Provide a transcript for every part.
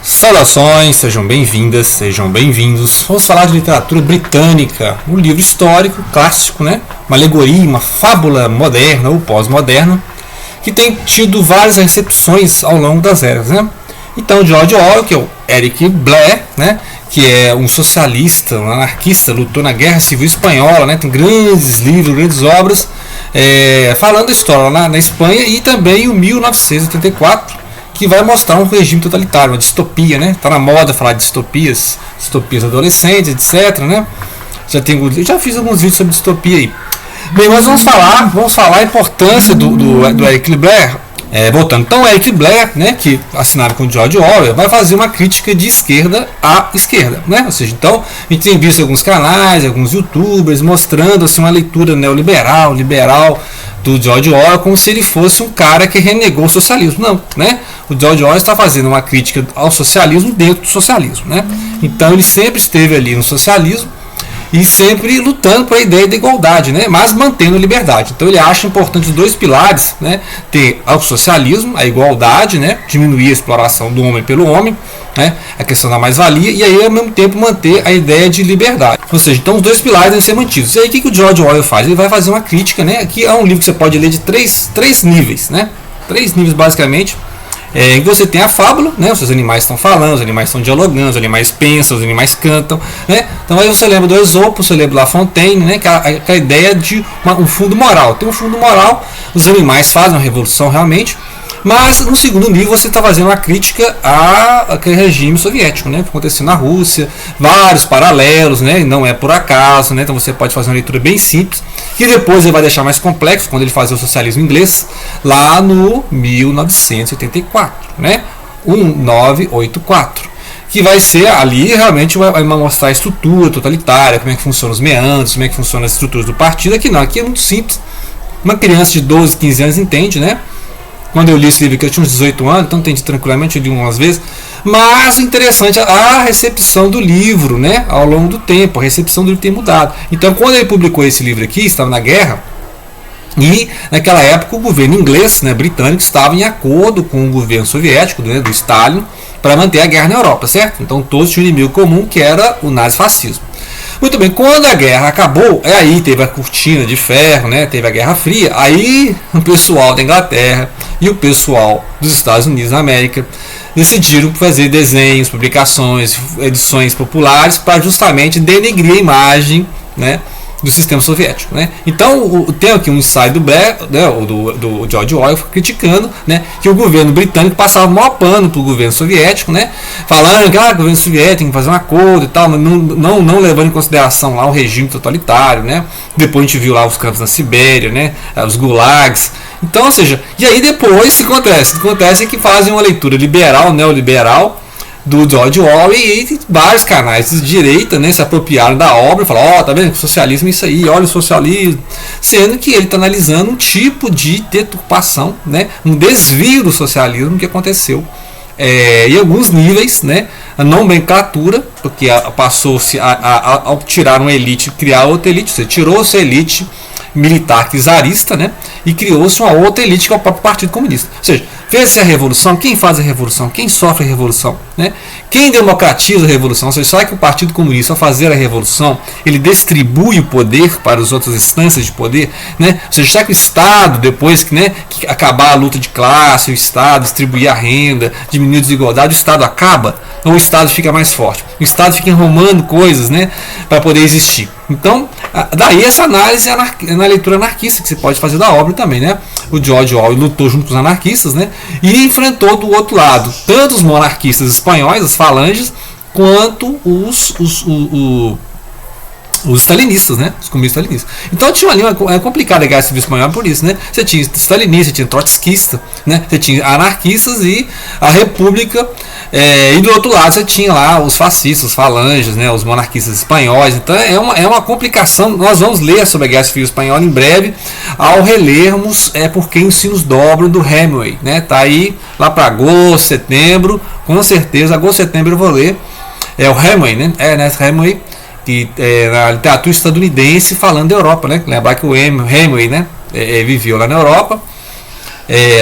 Saudações, sejam bem-vindas, sejam bem-vindos. Vamos falar de literatura britânica, um livro histórico, clássico, né? Uma alegoria, uma fábula moderna ou pós-moderna, que tem tido várias recepções ao longo das eras, né? Então, George Orwell, que é o Eric Blair, né? Que é um socialista, um anarquista, lutou na Guerra Civil Espanhola, né? Tem grandes livros, grandes obras, falando da história lá na Espanha, e também o 1984, que vai mostrar um regime totalitário, uma distopia, né? Tá na moda falar de distopias adolescentes, etc, né? Já fiz alguns vídeos sobre distopia aí. Bem, mas vamos falar a importância do Eric Blair. Voltando, então Eric Blair, né, que assinava com George Orwell, vai fazer uma crítica de esquerda à esquerda, né? Ou seja, então a gente tem visto alguns canais, alguns youtubers mostrando assim, uma leitura neoliberal, liberal do George Orwell, como se ele fosse um cara que renegou o socialismo. Não, né? O George Orwell está fazendo uma crítica ao socialismo dentro do socialismo, né? Então ele sempre esteve ali no socialismo e sempre lutando por a ideia da igualdade, né? Mas mantendo a liberdade. Então ele acha importante os dois pilares, né? Ter o socialismo, a igualdade, né? Diminuir a exploração do homem pelo homem, né? A questão da mais-valia, e aí ao mesmo tempo manter a ideia de liberdade. Ou seja, então os dois pilares devem ser mantidos. E aí o que o George Orwell faz? Ele vai fazer uma crítica, né? Aqui é um livro que você pode ler de três níveis, né? 3 níveis basicamente. Em que você tem a fábula, né? Os animais estão falando, os animais estão dialogando, os animais pensam, os animais cantam, né? Então aí você lembra do Esopo, você lembra La Fontaine, né? Que é a ideia de um fundo moral. Tem um fundo moral, os animais fazem uma revolução realmente, mas no segundo nível você está fazendo uma crítica àquele regime soviético, né? Que aconteceu na Rússia, vários paralelos, né? E não é por acaso, né? Então você pode fazer uma leitura bem simples, que depois ele vai deixar mais complexo quando ele fazer o socialismo inglês, lá no 1984, né? 1984. Que vai ser ali realmente vai mostrar a estrutura totalitária, como é que funcionam os meandros, como é que funcionam as estruturas do partido. Aqui não, aqui é muito simples. Uma criança de 12, 15 anos entende, né? Quando eu li esse livro, que eu tinha uns 18 anos, então entendi tranquilamente, eu li umas vezes. Mas o interessante é a recepção do livro, né, ao longo do tempo. A recepção do livro tem mudado. Então, quando ele publicou esse livro aqui, estava na guerra, e naquela época o governo inglês, né, britânico, estava em acordo com o governo soviético, né, do Stalin, para manter a guerra na Europa, certo? Então todos tinham um inimigo comum, que era o nazifascismo. Muito bem, quando a guerra acabou, aí teve a cortina de ferro, né, teve a Guerra Fria, aí o pessoal da Inglaterra e o pessoal dos Estados Unidos da América decidiram fazer desenhos, publicações, edições populares para justamente denegrir a imagem, né, do sistema soviético, né? Então tem aqui um ensaio do Blair, né, do George Orwell, criticando, né, que o governo britânico passava o maior pano para o governo soviético, né, falando que o governo soviético tem que fazer um acordo e tal, mas não levando em consideração lá o regime totalitário, né? Depois a gente viu lá os campos na Sibéria, né, os gulags. Então, ou seja, e aí depois o que acontece? O que acontece é que fazem uma leitura liberal, neoliberal, do George Orwell, e vários canais de direita, né, se apropriaram da obra e falaram, tá vendo, o socialismo é isso aí, olha o socialismo, sendo que ele está analisando um tipo de deturpação, né, um desvio do socialismo que aconteceu em alguns níveis, né, a nomenclatura, porque passou-se ao tirar uma elite, criar outra elite, você tirou-se a elite militar czarista, né, e criou-se uma outra elite que é o próprio Partido Comunista. Ou seja, fez-se a revolução, quem faz a revolução? Quem sofre a revolução? Né? Quem democratiza a revolução? Ou seja, só que o Partido Comunista, ao fazer a revolução, ele distribui o poder para as outras instâncias de poder, né? Ou seja, será que o Estado, depois que, né, que acabar a luta de classe, o Estado distribuir a renda, diminuir a desigualdade, o Estado acaba? Ou o Estado fica mais forte? O Estado fica enrolando coisas, né, para poder existir. Então, daí essa análise na leitura anarquista que você pode fazer da obra também, né? O George Orwell lutou junto com os anarquistas, né? E enfrentou do outro lado tanto os monarquistas espanhóis, as falanges, quanto os stalinistas, né? Os comunistas stalinistas. Então tinha uma linha complicada a Guerra Civil Espanhola por isso, né? Você tinha stalinista, você tinha trotskista, né? Você tinha anarquistas e a República, e do outro lado você tinha lá os fascistas, os falanges, né? Os monarquistas espanhóis. Então é uma complicação. Nós vamos ler sobre a Guerra Civil Espanhola em breve, ao relermos Por Quem os Sinos Dobram, do Hemingway, né? Tá aí lá para agosto, setembro, com certeza, agosto, setembro eu vou ler. É o Hemingway, né? Hemingway, que na literatura estadunidense, falando da Europa, né? Lembrar que o Hemingway, né, viveu lá na Europa,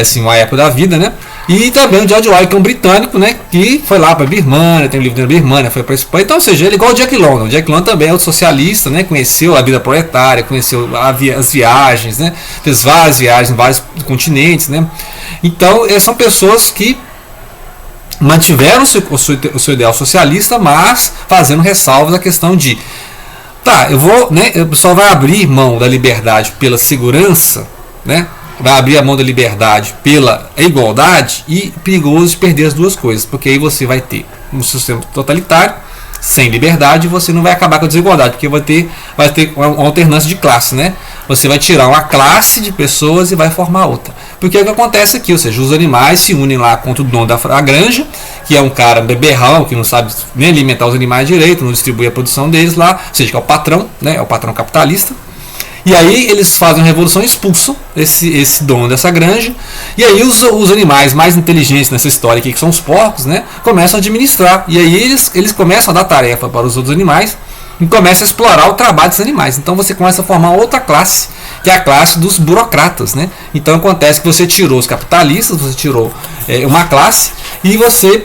assim, uma época da vida, né? E também o George Orwell, que é um britânico, né, que foi lá para a Birmania, tem um livro da Birmania, foi para a Espanha. Então, ou seja, ele é igual o Jack London. O Jack London também é outro socialista, né, conheceu a vida proletária, conheceu as viagens, né, fez várias viagens em vários continentes, né. Então, são pessoas que mantiveram o seu ideal socialista, mas fazendo ressalvas à questão de, tá, eu vou, né, o pessoal vai abrir mão da liberdade pela segurança, né, vai abrir a mão da liberdade pela igualdade, e perigoso de perder as duas coisas, porque aí você vai ter um sistema totalitário sem liberdade, e você não vai acabar com a desigualdade, porque vai ter uma alternância de classe, né? Você vai tirar uma classe de pessoas e vai formar outra. Porque é o que acontece aqui, ou seja, os animais se unem lá contra o dono da granja, que é um cara beberrão, que não sabe nem alimentar os animais direito, não distribui a produção deles lá, ou seja, que é o patrão, né? É o patrão capitalista. E aí eles fazem uma revolução e expulsam esse dono dessa granja. E aí os animais mais inteligentes nessa história aqui, que são os porcos, né, começam a administrar. E aí eles começam a dar tarefa para os outros animais e começam a explorar o trabalho dos animais. Então você começa a formar outra classe, que é a classe dos burocratas, né? Então acontece que você tirou os capitalistas, você tirou uma classe e você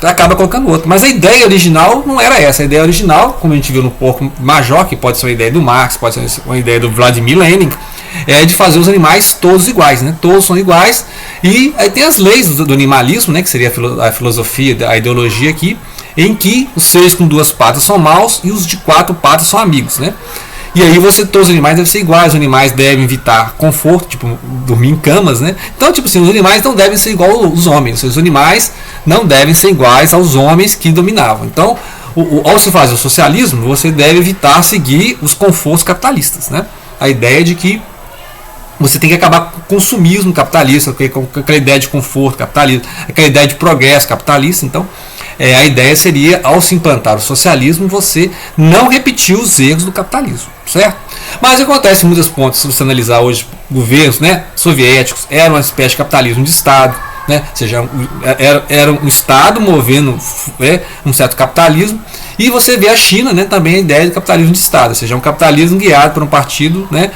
acaba colocando outro. Mas a ideia original não era essa. A ideia original, como a gente viu no Porco Major, que pode ser uma ideia do Marx, pode ser uma ideia do Vladimir Lenin, é de fazer os animais todos iguais, né? Todos são iguais. E aí tem as leis do animalismo, né? Que seria a filosofia, a ideologia aqui, em que os seres com duas patas são maus e os de quatro patas são amigos, né? E aí todos os animais devem ser iguais, os animais devem evitar conforto, tipo, dormir em camas, né? Então, tipo assim, os animais não devem ser igual aos homens, os animais não devem ser iguais aos homens que dominavam. Então, ao se fazer o socialismo, você deve evitar seguir os confortos capitalistas, né? A ideia de que você tem que acabar com o consumismo capitalista, com aquela ideia de conforto capitalista, aquela ideia de progresso capitalista. Então, a ideia seria, ao se implantar o socialismo, você não repetir os erros do capitalismo, certo? Mas acontece em muitos pontos, se você analisar hoje, governos, né, soviéticos, eram uma espécie de capitalismo de Estado, né? Ou seja, era um Estado movendo um certo capitalismo. E você vê a China, né, também a ideia de capitalismo de Estado, ou seja, um capitalismo guiado por um partido, né,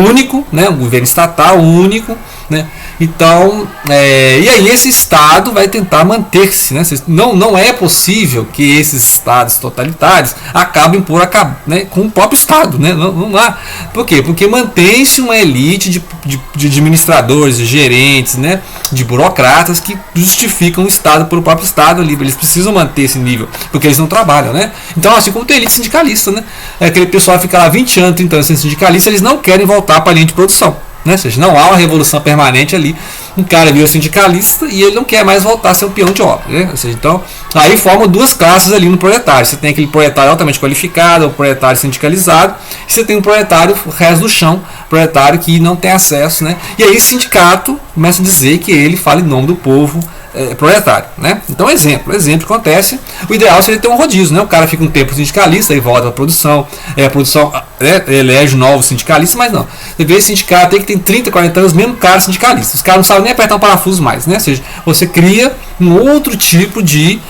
único, né, um governo estatal único, né. Então, e aí esse Estado vai tentar manter-se, né? Não é possível que esses Estados totalitários acabem né, com o próprio Estado, né? Não há. Por quê? Porque mantém-se uma elite de administradores, de gerentes, né, de burocratas que justificam o Estado pelo próprio Estado ali. Eles precisam manter esse nível, porque eles não trabalham, né? Então, assim como tem elite sindicalista, né? Aquele pessoal fica lá 20 anos, 30 anos sendo sindicalista, eles não querem voltar para a linha de produção. Né? Ou seja, não há uma revolução permanente ali. Um cara vira sindicalista e ele não quer mais voltar a ser um peão de obra, né? Ou seja, então, aí formam duas classes ali no proletário. Você tem aquele proletário altamente qualificado, o proletário sindicalizado, e você tem um proletário resto do chão, proletário que não tem acesso, né? E aí o sindicato começa a dizer que ele fala em nome do povo proletário, né? Então, exemplo que acontece, o ideal seria ter um rodízio, né? O cara fica um tempo sindicalista, aí volta à produção, a produção elege novos sindicalistas, mas não. Você vê esse sindicato aí que tem 30, 40 anos, mesmo cara sindicalista. Os caras não sabem nem apertar um parafuso mais, né? Ou seja, você cria um outro tipo de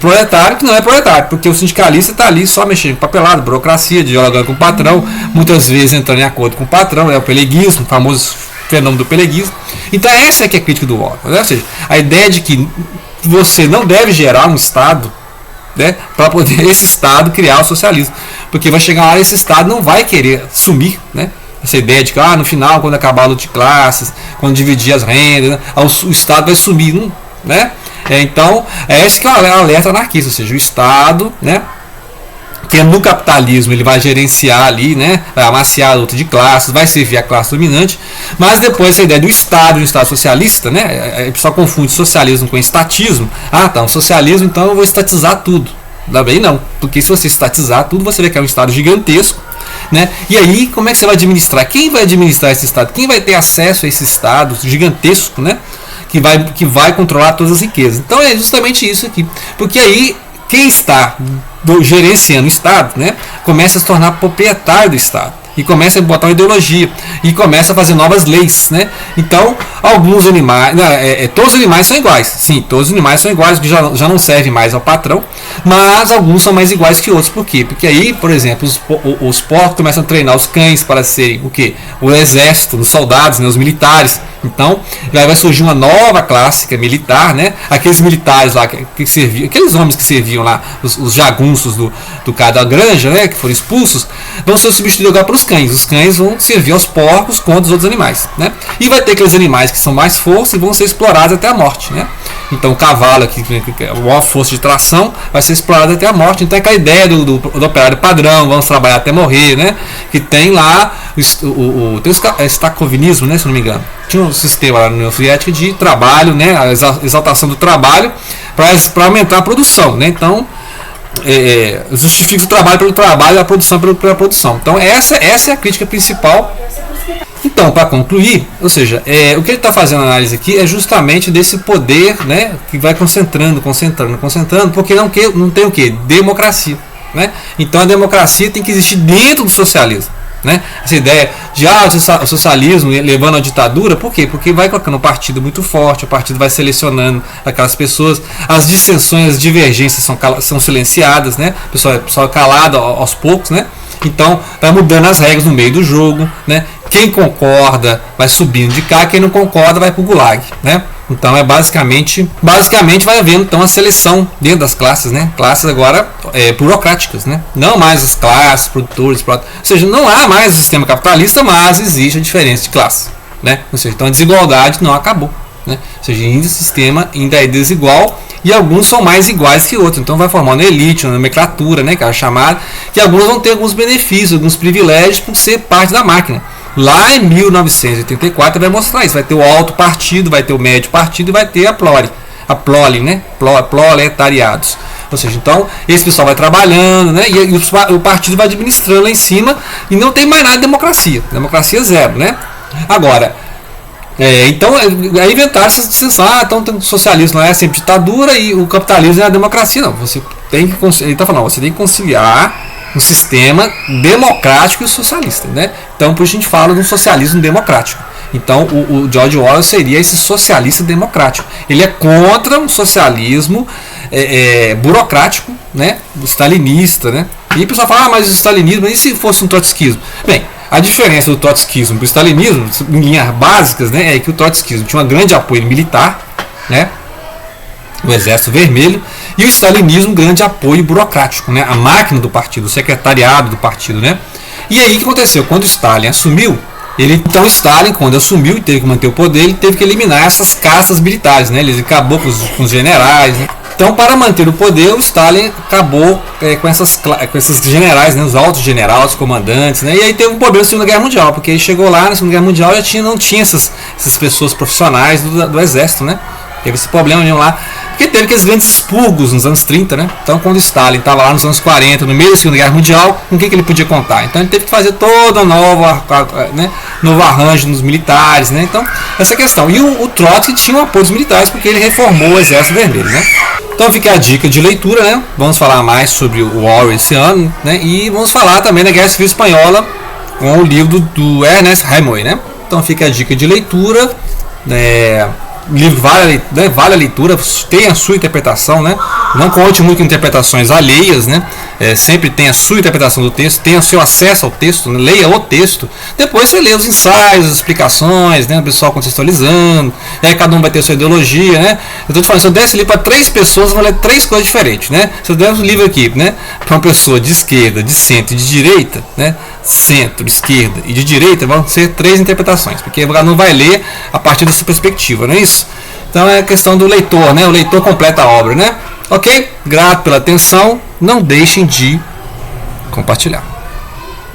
proletário que não é proletário, porque o sindicalista está ali só mexendo com papelado, burocracia, dialogando com o patrão, muitas vezes entrando em acordo com o patrão, o peleguismo, o famoso fenômeno do peleguismo. Então essa é que é a crítica do Orwell, né? Ou seja, a ideia de que você não deve gerar um Estado, né, para poder esse Estado criar o socialismo, porque vai chegar uma hora esse Estado não vai querer sumir, né? Essa ideia de que no final, quando acabar a luta de classes, quando dividir as rendas, né, o Estado vai sumir, né? Então esse que é o alerta anarquista, ou seja, o Estado, né, que no capitalismo ele vai gerenciar ali, né, vai amaciar a luta de classes, vai servir a classe dominante, mas depois essa ideia do Estado socialista, né, o pessoal confunde socialismo com estatismo. Um socialismo, então eu vou estatizar tudo. Também não, porque se você estatizar tudo, você vai criar um Estado gigantesco, né, e aí como é que você vai administrar? Quem vai administrar esse Estado? Quem vai ter acesso a esse Estado gigantesco, né, que vai controlar todas as riquezas? Então é justamente isso aqui, porque aí quem está gerenciando o Estado, né, começa a se tornar proprietário do Estado e começa a botar uma ideologia e começa a fazer novas leis, né? Então, alguns animais, todos os animais são iguais, sim, todos os animais são iguais, que já não servem mais ao patrão, mas alguns são mais iguais que outros. Por quê? Porque aí, por exemplo, os porcos começam a treinar os cães para serem o quê? O exército, os soldados, né, os militares. Então vai surgir uma nova classe que é militar, né? Aqueles militares lá que serviam, aqueles homens que serviam lá, os jagunços do cara da granja, né? Que foram expulsos, vão ser substituídos agora pelos cães. Os cães vão servir aos porcos contra os outros animais, né? E vai ter aqueles animais que são mais força e vão ser explorados até a morte, né? Então o cavalo aqui, que é a maior força de tração, vai ser explorado até a morte. Então é aquela ideia do operário padrão, vamos trabalhar até morrer, né? Que tem lá tem o stacovinismo, né? Se não me engano. Tinha um sistema lá na União Soviética de trabalho, né? A exaltação do trabalho para aumentar a produção, né? Então justifica o trabalho pelo trabalho e a produção pela produção. Então essa é a crítica principal. Então, para concluir, ou seja, o que ele está fazendo a análise aqui é justamente desse poder, né, que vai concentrando, porque não tem o que? Democracia. Né? Então a democracia tem que existir dentro do socialismo. Né? Essa ideia de o socialismo levando à ditadura, por quê? Porque vai colocando um partido muito forte, o partido vai selecionando aquelas pessoas, as dissensões, as divergências são silenciadas, né? O pessoal é calado aos poucos, né? Então vai mudando as regras no meio do jogo, né? Quem concorda vai subindo de cá, quem não concorda vai para o gulag, né? Então é basicamente vai havendo então a seleção dentro das classes, né? Classes agora burocráticas, né? Não mais as classes, produtores, ou seja, não há mais o sistema capitalista, mas existe a diferença de classe, né? Ou seja, então a desigualdade não acabou, né? Ou seja, ainda o sistema ainda é desigual e alguns são mais iguais que outros, então vai formando elite, uma nomenclatura, né? Que é a chamada, que alguns vão ter alguns benefícios, alguns privilégios por ser parte da máquina. Lá em 1984 vai mostrar isso, vai ter o alto partido, vai ter o médio partido e vai ter a prole, né? Proletariados. Ou seja, então esse pessoal vai trabalhando, né? E o partido vai administrando lá em cima e não tem mais nada de democracia. Democracia zero, né? Agora, então aí inventaram essa distinção, então o socialismo não é sempre ditadura e o capitalismo é a democracia. Não, você tem que, ele está falando, você tem que conciliar um sistema democrático e socialista, né? Então por isso a gente fala de um socialismo democrático. Então o George Orwell seria esse socialista democrático. Ele é contra um socialismo burocrático, né? Stalinista, né? E o pessoal fala, mas o stalinismo, e se fosse um trotskismo? Bem, a diferença do trotskismo para o stalinismo, em linhas básicas, né, é que o trotskismo tinha um grande apoio militar, né? O Exército Vermelho, e o stalinismo, grande apoio burocrático, né? A máquina do partido, o secretariado do partido, né? E aí o que aconteceu? Quando Stalin assumiu, Stalin, quando assumiu e teve que manter o poder, ele teve que eliminar essas castas militares, né? Ele acabou com os generais, né? Então, para manter o poder, o Stalin acabou com esses generais, né? Os altos generais, os comandantes, né? E aí teve um problema na Segunda Guerra Mundial, porque ele chegou lá na Segunda Guerra Mundial e não tinha essas pessoas profissionais do exército, né? Teve esse problema lá, porque teve aqueles grandes expurgos nos anos 30, né? Então, quando Stalin estava lá nos anos 40, no meio da Segunda Guerra Mundial, com quem que ele podia contar? Então, ele teve que fazer toda novo arranjo nos militares, né? Então, essa questão. E o Trotsky tinha um apoio dos militares, porque ele reformou o Exército Vermelho, né? Então, fica a dica de leitura, né? Vamos falar mais sobre o Orwell esse ano, né? E vamos falar também da Guerra Civil Espanhola, com o livro do Ernest Hemingway, né? Então, fica a dica de leitura, o livro vale a leitura, tem a sua interpretação, né? Não conte muito com interpretações alheias, né? Sempre tem a sua interpretação do texto, tem o seu acesso ao texto, né? Leia o texto, depois você lê os ensaios, as explicações, né? O pessoal contextualizando, e aí cada um vai ter a sua ideologia, né? Eu estou te falando, se eu der esse livro para 3 pessoas, vão ler 3 coisas diferentes, né? Se eu der um livro aqui, né, para uma pessoa de esquerda, de centro e de direita, né? Centro, esquerda e de direita, vão ser 3 interpretações, porque ela não vai ler a partir da sua perspectiva, não é isso? Então é a questão do leitor, né? O leitor completa a obra, né? Ok? Grato pela atenção, não deixem de compartilhar.